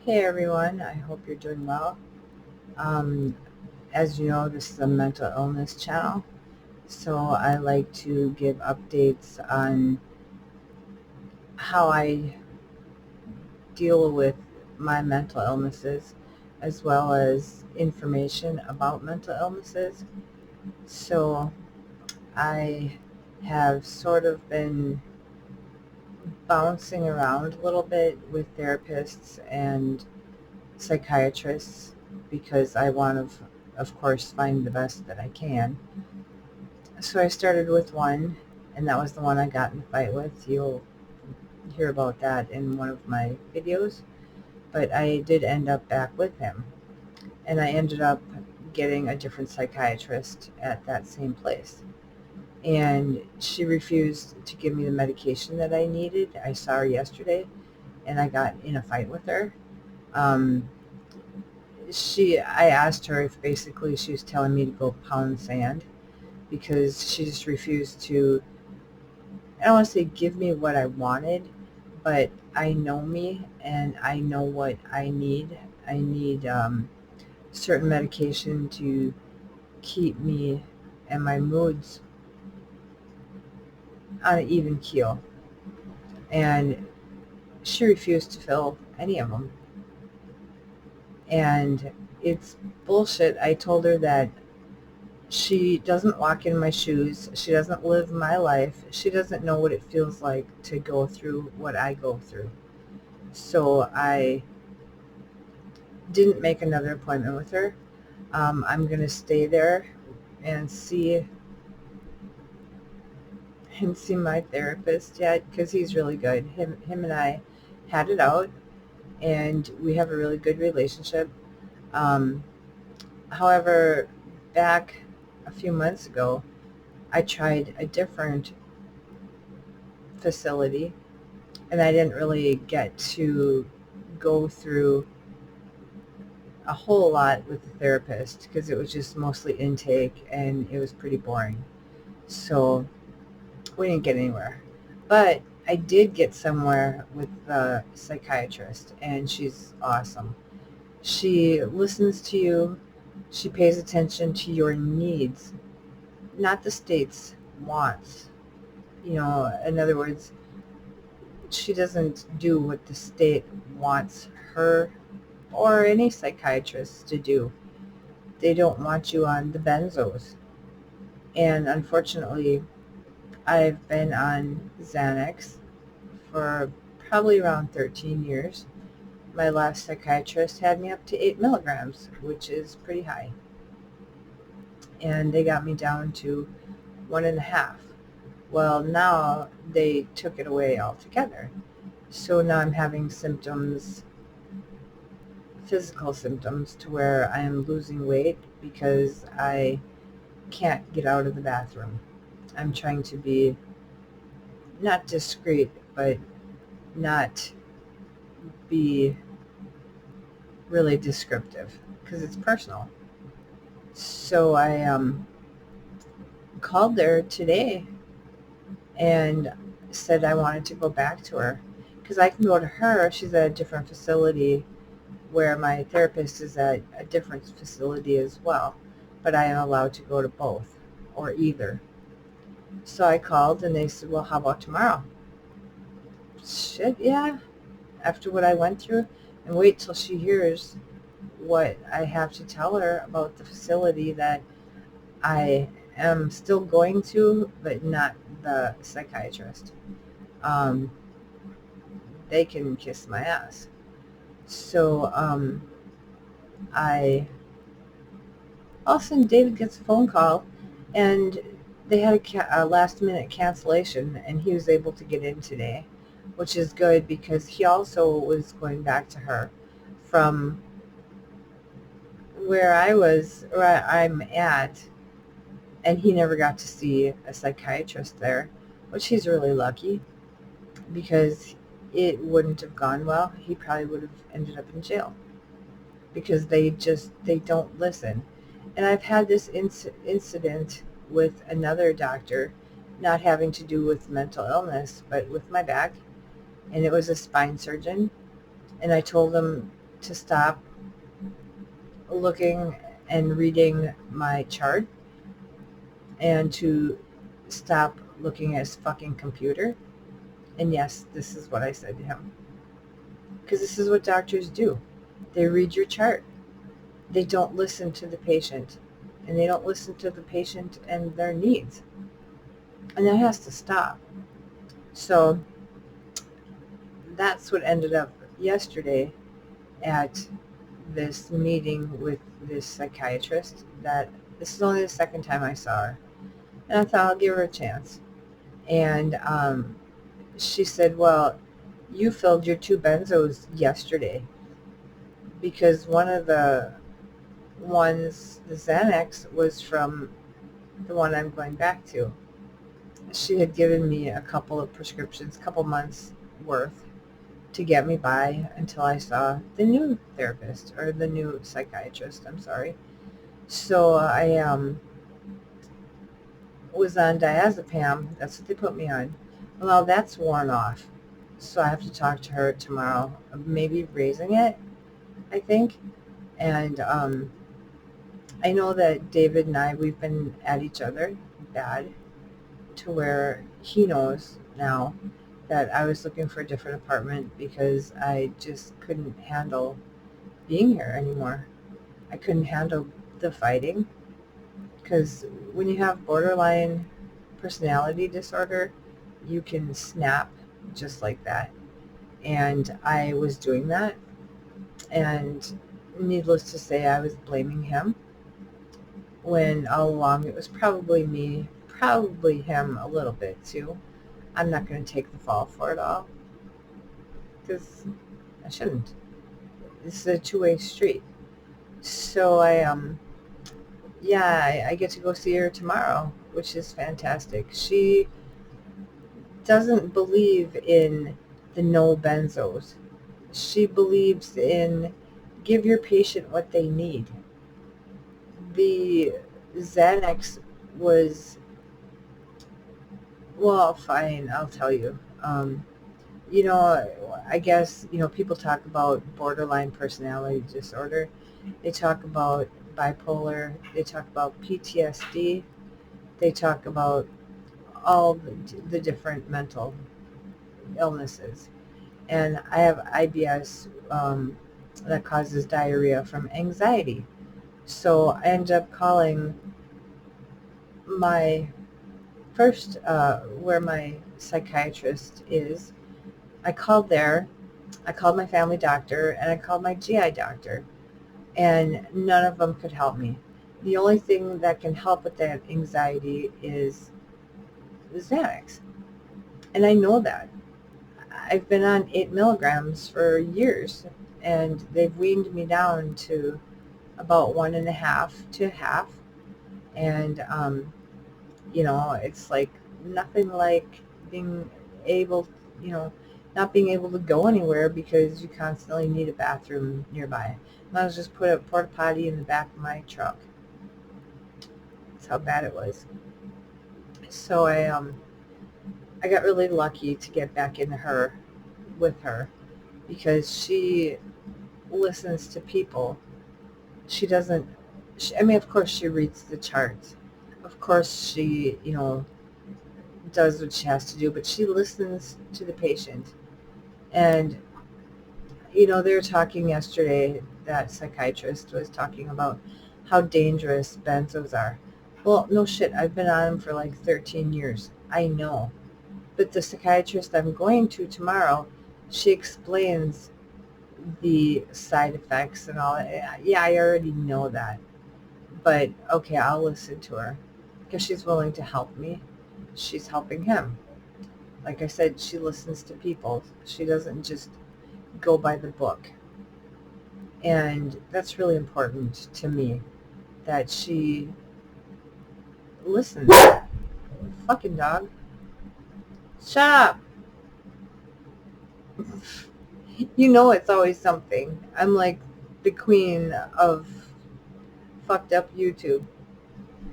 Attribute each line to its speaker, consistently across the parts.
Speaker 1: Hey everyone, I hope you're doing well. Um, as you know, this is a mental illness channel, so I like to give updates on how I deal with my mental illnesses as well as information about mental illnesses. So I have sort of been bouncing around a little bit with therapists and psychiatrists because I want to, of course, find the best that I can. So I started with one, and that was the one I got in a fight with. You'll hear about that in one of my videos. But I did end up back with him, and I ended up getting a different psychiatrist at that same place. And she refused to give me the medication that I needed. I saw her yesterday, and I got in a fight with her. Um, I asked her if basically she was telling me to go pound sand because she just refused to, I don't want to say give me what I wanted, but I know me and I know what I need. I need certain medication to keep me and my moods on an even keel. And she refused to fill any of them. And it's bullshit. I told her that she doesn't walk in my shoes. She doesn't live my life. She doesn't know what it feels like to go through what I go through. So I didn't make another appointment with her. I'm going to stay there and see my therapist yet because he's really good. Him and I had it out, and we have a really good relationship. Um, however, back a few months ago, I tried a different facility, and I didn't really get to go through a whole lot with the therapist because it was just mostly intake and it was pretty boring. So we didn't get anywhere. But I did get somewhere with the psychiatrist, and she's awesome. She listens to you, she pays attention to your needs, not the state's wants. In other words, she doesn't do what the state wants her or any psychiatrist to do. They don't want you on the benzos. And unfortunately, I've been on Xanax for probably around 13 years. My last psychiatrist had me up to 8 milligrams, which is pretty high. And they got me down to 1.5. Well, now they took it away altogether. So now I'm having symptoms, physical symptoms, to where I am losing weight because I can't get out of the bathroom. I'm trying to be not discreet, but not be really descriptive because it's personal. So I called there today and said I wanted to go back to her because I can go to her. She's at a different facility where my therapist is at a different facility as well, but I am allowed to go to both or either. So I called and they said, well, how about tomorrow? Shit, yeah. After what I went through, and wait till she hears what I have to tell her about the facility that I am still going to, but not the psychiatrist. Um, they can kiss my ass. So I all of a sudden David gets a phone call, and they had a last minute cancellation, and he was able to get in today, which is good because he also was going back to her from where I'm at, and he never got to see a psychiatrist there, which he's really lucky because it wouldn't have gone well. He probably would have ended up in jail because they don't listen. And I've had this incident with another doctor, not having to do with mental illness, but with my back, and it was a spine surgeon. And I told him to stop looking and reading my chart and to stop looking at his fucking computer. And yes, this is what I said to him. Because this is what doctors do. They read your chart. They don't listen to the patient. And they don't listen to the patient and their needs. And that has to stop. So that's what ended up yesterday at this meeting with this psychiatrist. That this is only the second time I saw her. And I thought I'll give her a chance. And she said, well, you filled your 2 benzos yesterday because one of the ones, the Xanax, was from the one I'm going back to. She had given me a couple of prescriptions, couple months worth, to get me by until I saw the new therapist, or the new psychiatrist, I'm sorry. So I was on diazepam. That's what they put me on. Well, that's worn off. So I have to talk to her tomorrow, maybe raising it, I think. And I know that David and I, we've been at each other bad, to where he knows now that I was looking for a different apartment because I just couldn't handle being here anymore. I couldn't handle the fighting, because when you have borderline personality disorder, you can snap just like that. And I was doing that, and needless to say, I was blaming him, when all along it was probably me, probably him a little bit too. I'm not going to take the fall for it all, because I shouldn't. This is a two-way street. So I get to go see her tomorrow, which is fantastic. She doesn't believe in the no benzos. She believes in give your patient what they need. The Xanax was, well, fine, I'll tell you. I guess, people talk about borderline personality disorder. They talk about bipolar. They talk about PTSD. They talk about all the different mental illnesses. And I have IBS that causes diarrhea from anxiety. So I ended up calling my first, where my psychiatrist is. I called there. I called my family doctor, and I called my GI doctor, and none of them could help me. The only thing that can help with that anxiety is Xanax. And I know that. I've been on 8 milligrams for years, and they've weaned me down to about 1.5 to half. And, it's like nothing like being able, not being able to go anywhere because you constantly need a bathroom nearby. I was just put a porta potty in the back of my truck. That's how bad it was. So I got really lucky to get back with her, because she listens to people. She doesn't, of course she reads the charts. Of course she, does what she has to do, but she listens to the patient. And, they were talking yesterday, that psychiatrist was talking about how dangerous benzos are. Well, no shit, I've been on them for like 13 years. I know. But the psychiatrist I'm going to tomorrow, she explains the side effects and all that. Yeah, I already know that. But okay, I'll listen to her, because she's willing to help me. She's helping him. Like I said, she listens to people. She doesn't just go by the book. And that's really important to me, that she listens. Fucking dog. Shut up. It's always something. I'm like the queen of fucked up YouTube.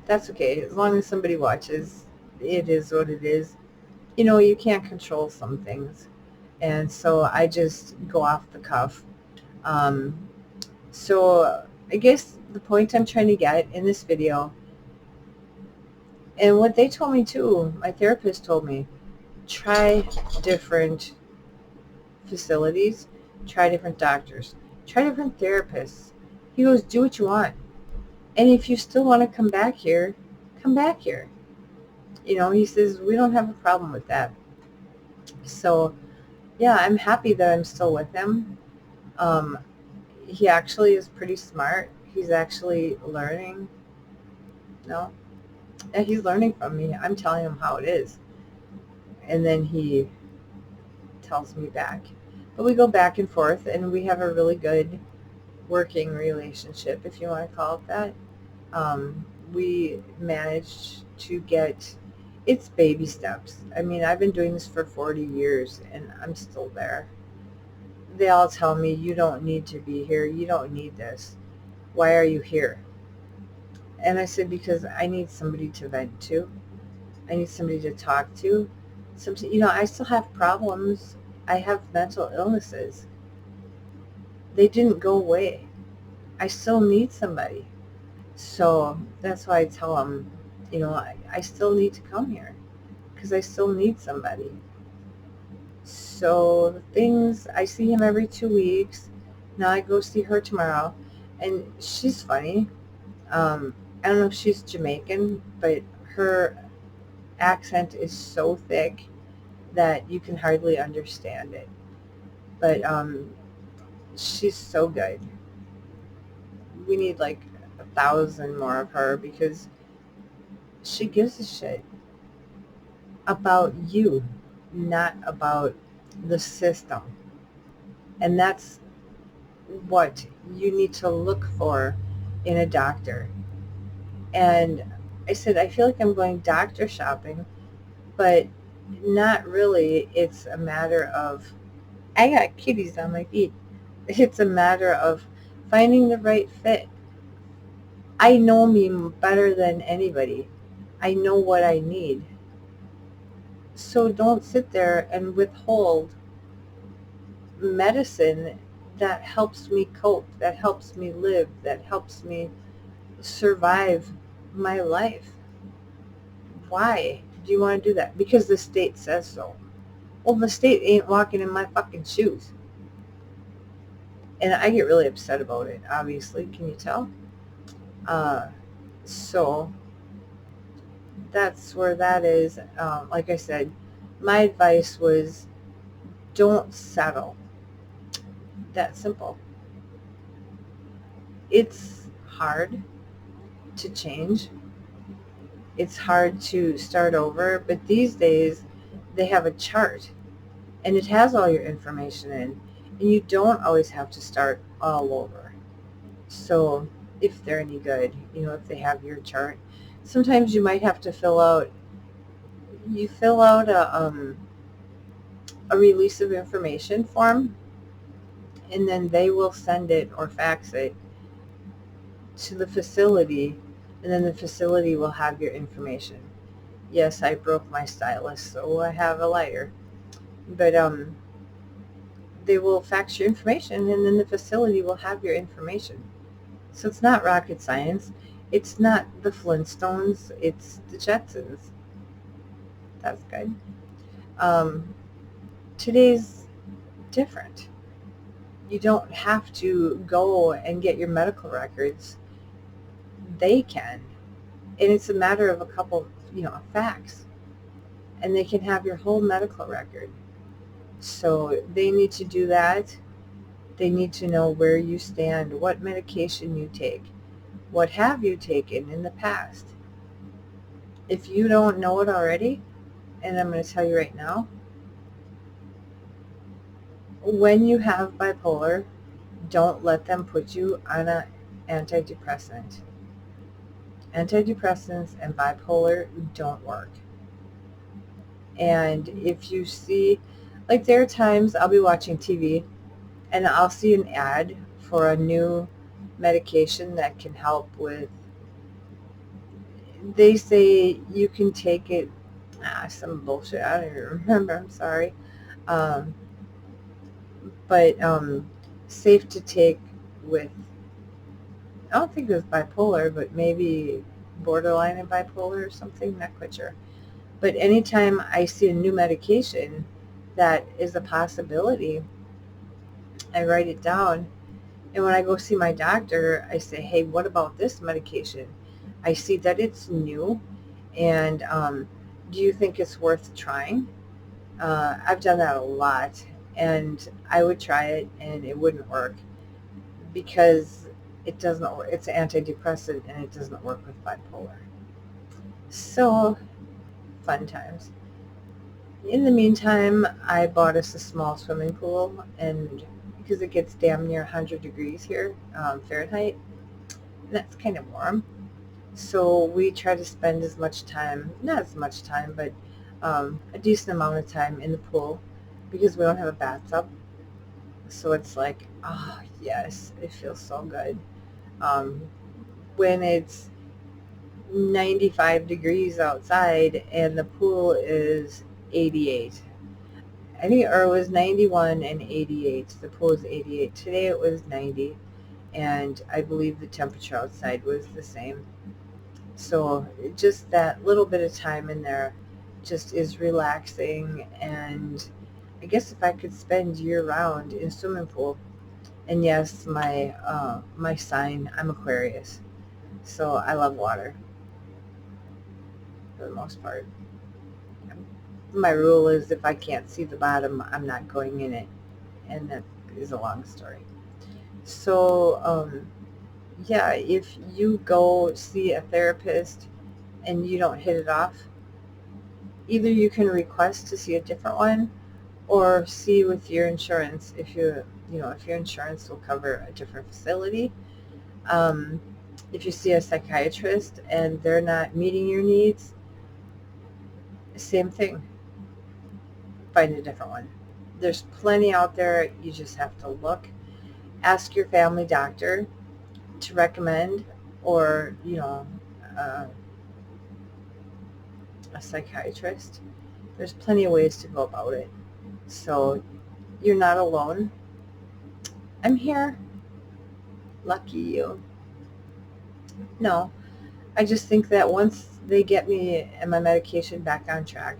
Speaker 1: That's okay. As long as somebody watches, it is what it is. You can't control some things. And so I just go off the cuff. So I guess the point I'm trying to get in this video, and what they told me too, my therapist told me, try different facilities, try different doctors, try different therapists. He goes, do what you want. And if you still want to come back here, come back here. He says, we don't have a problem with that. So, yeah, I'm happy that I'm still with him. Um, he actually is pretty smart. He's actually learning. No, and he's learning from me. I'm telling him how it is. And then he tells me back. But we go back and forth, and we have a really good working relationship, if you want to call it that. We managed to get, it's baby steps. I mean, I've been doing this for 40 years, and I'm still there. They all tell me, you don't need to be here. You don't need this. Why are you here? And I said, because I need somebody to vent to. I need somebody to talk to. I still have problems. I have mental illnesses. They didn't go away. I still need somebody. So that's why I tell them, I still need to come here because I still need somebody. So I see him every 2 weeks. Now I go see her tomorrow, and she's funny. I don't know if she's Jamaican, but her accent is so thick that you can hardly understand it. But she's so good. We need like 1,000 more of her because she gives a shit about you, not about the system. And that's what you need to look for in a doctor. And I said, I feel like I'm going doctor shopping, but not really. It's a matter of, I got kitties on my feet. It's a matter of finding the right fit. I know me better than anybody. I know what I need. So don't sit there and withhold medicine that helps me cope, that helps me live, that helps me survive my life. Why do you want to do that? Because the state says so. Well, the state ain't walking in my fucking shoes. And I get really upset about it, obviously. Can you tell? So that's where that is. Like I said, my advice was don't settle. That simple. It's hard to change. It's hard to start over, but these days they have a chart and it has all your information in, and you don't always have to start all over. So if they're any good, if they have your chart, sometimes you might have to fill out a release of information form, and then they will send it or fax it to the facility, and then the facility will have your information. Yes, I broke my stylus, so I have a lighter. But they will fax your information, and then the facility will have your information. So it's not rocket science. It's not the Flintstones. It's the Jetsons. That's good. Today's different. You don't have to go and get your medical records. They can. And it's a matter of a couple, facts. And they can have your whole medical record. So they need to do that. They need to know where you stand, what medication you take, what have you taken in the past. If you don't know it already, and I'm going to tell you right now, when you have bipolar, don't let them put you on an antidepressant. Antidepressants and bipolar don't work. And if you see, like there are times I'll be watching TV and I'll see an ad for a new medication that can help with, they say you can take it, some bullshit, I don't even remember, I'm sorry. But safe to take with I don't think it was bipolar, but maybe borderline and bipolar or something, not quite sure. But anytime I see a new medication that is a possibility, I write it down. And when I go see my doctor, I say, hey, what about this medication? I see that it's new, and do you think it's worth trying? I've done that a lot, and I would try it, and it wouldn't work because it doesn't work. It's an antidepressant, and it doesn't work with bipolar. So, fun times. In the meantime, I bought us a small swimming pool, and because it gets damn near 100 degrees here, Fahrenheit, and that's kind of warm. So we try to spend as much time, not as much time, but a decent amount of time in the pool because we don't have a bathtub. So it's like, oh, yes, it feels so good. Um, when it's 95 degrees outside and the pool is 88. I think, or it was 91 and 88. The pool was 88. Today it was 90, and I believe the temperature outside was the same. So just that little bit of time in there just is relaxing. And I guess if I could spend year round in a swimming pool, and yes, my sign, I'm Aquarius, so I love water for the most part. My rule is if I can't see the bottom, I'm not going in it, and that is a long story. So yeah, if you go see a therapist and you don't hit it off, either you can request to see a different one or see with your insurance if your insurance will cover a different facility. Um, if you see a psychiatrist and they're not meeting your needs, same thing, find a different one. There's plenty out there. You just have to look. Ask your family doctor to recommend, or uh, a psychiatrist. There's plenty of ways to go about it. So you're not alone. I'm here. Lucky you. No, I just think that once they get me and my medication back on track,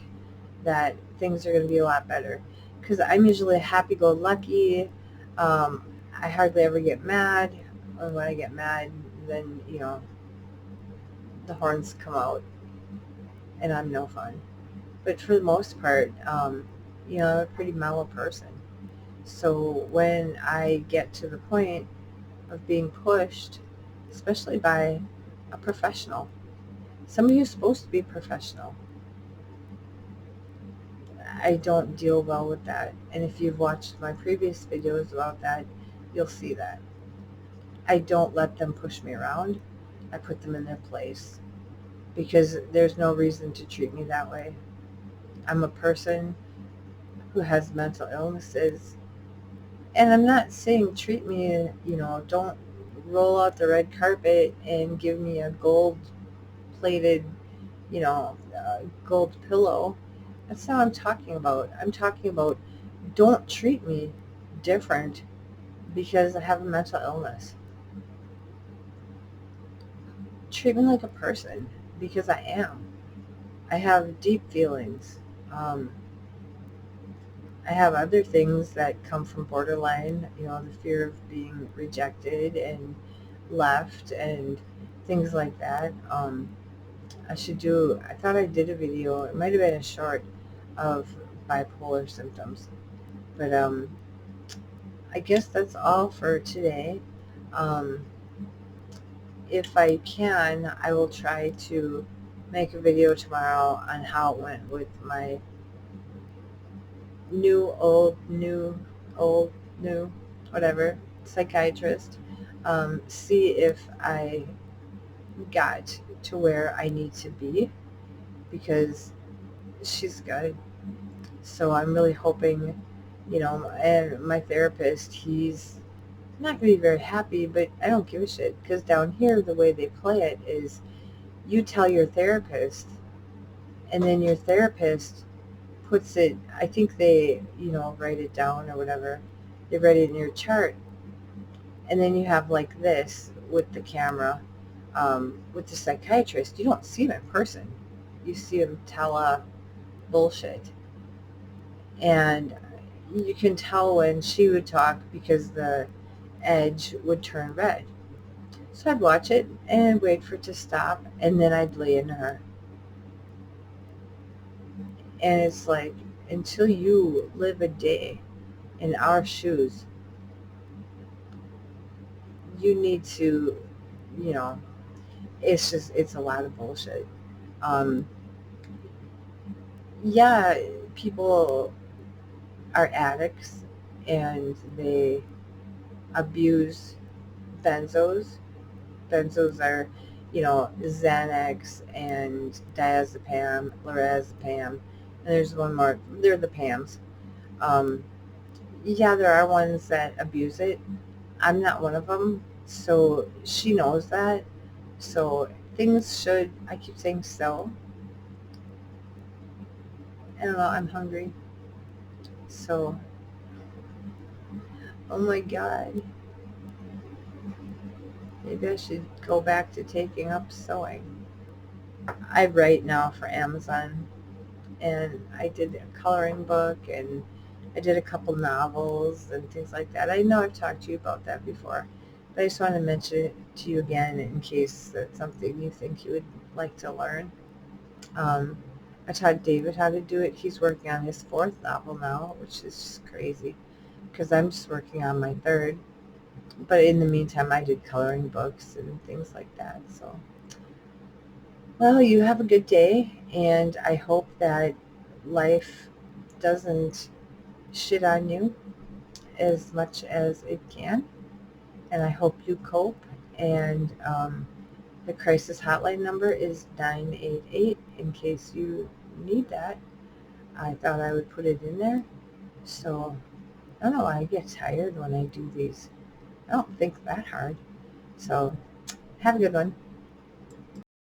Speaker 1: that things are going to be a lot better. Because I'm usually happy-go-lucky. I hardly ever get mad. Or when I get mad, then, the horns come out, and I'm no fun. But for the most part, I'm a pretty mellow person. So when I get to the point of being pushed, especially by a professional, somebody who's supposed to be professional, I don't deal well with that. And if you've watched my previous videos about that, you'll see that. I don't let them push me around. I put them in their place because there's no reason to treat me that way. I'm a person who has mental illnesses, and I'm not saying treat me, don't roll out the red carpet and give me a gold plated, gold pillow. That's not what I'm talking about. I'm talking about don't treat me different because I have a mental illness. Treat me like a person because I am. I have deep feelings. Um, I have other things that come from borderline, the fear of being rejected and left and things like that. I thought I did a video, it might have been a short, of bipolar symptoms. But I guess that's all for today. Um, if I can, I will try to make a video tomorrow on how it went with my old, new, whatever, psychiatrist. See if I got to where I need to be because she's good. So I'm really hoping, and my therapist, he's not going to be very happy, but I don't give a shit because down here, the way they play it is you tell your therapist, and then your therapist puts it, I think they, write it down or whatever. They write it in your chart, and then you have like this. with the camera. With the psychiatrist, you don't see him in person. You see him tele bullshit. And you can tell when she would talk because the edge would turn red. So I'd watch it and wait for it to stop, and then I'd lay into her. And it's like, until you live a day in our shoes, you need to, you know, it's a lot of bullshit. Um, yeah, people are addicts and they abuse benzos. Benzos are, Xanax and diazepam, lorazepam, and there's one more. They're the PAMs. Um, yeah, there are ones that abuse it. I'm not one of them, so she knows that. So things should. I keep saying so. I don't know. I'm hungry. So, oh my god, maybe I should go back to taking up sewing. I write now for Amazon, and I did a coloring book, and I did a couple novels and things like that. I know I've talked to you about that before, but I just want to mention it to you again in case that's something you think you would like to learn. Um, I taught David how to do it. He's working on his fourth novel now, which is just crazy because I'm just working on my third. But in the meantime, I did coloring books and things like that. So, well, you have a good day, and I hope that life doesn't shit on you as much as it can. And I hope you cope. And the crisis hotline number is 988 in case you need that. I thought I would put it in there. So, I don't know, I get tired when I do these. I don't think that hard. So, have a good one.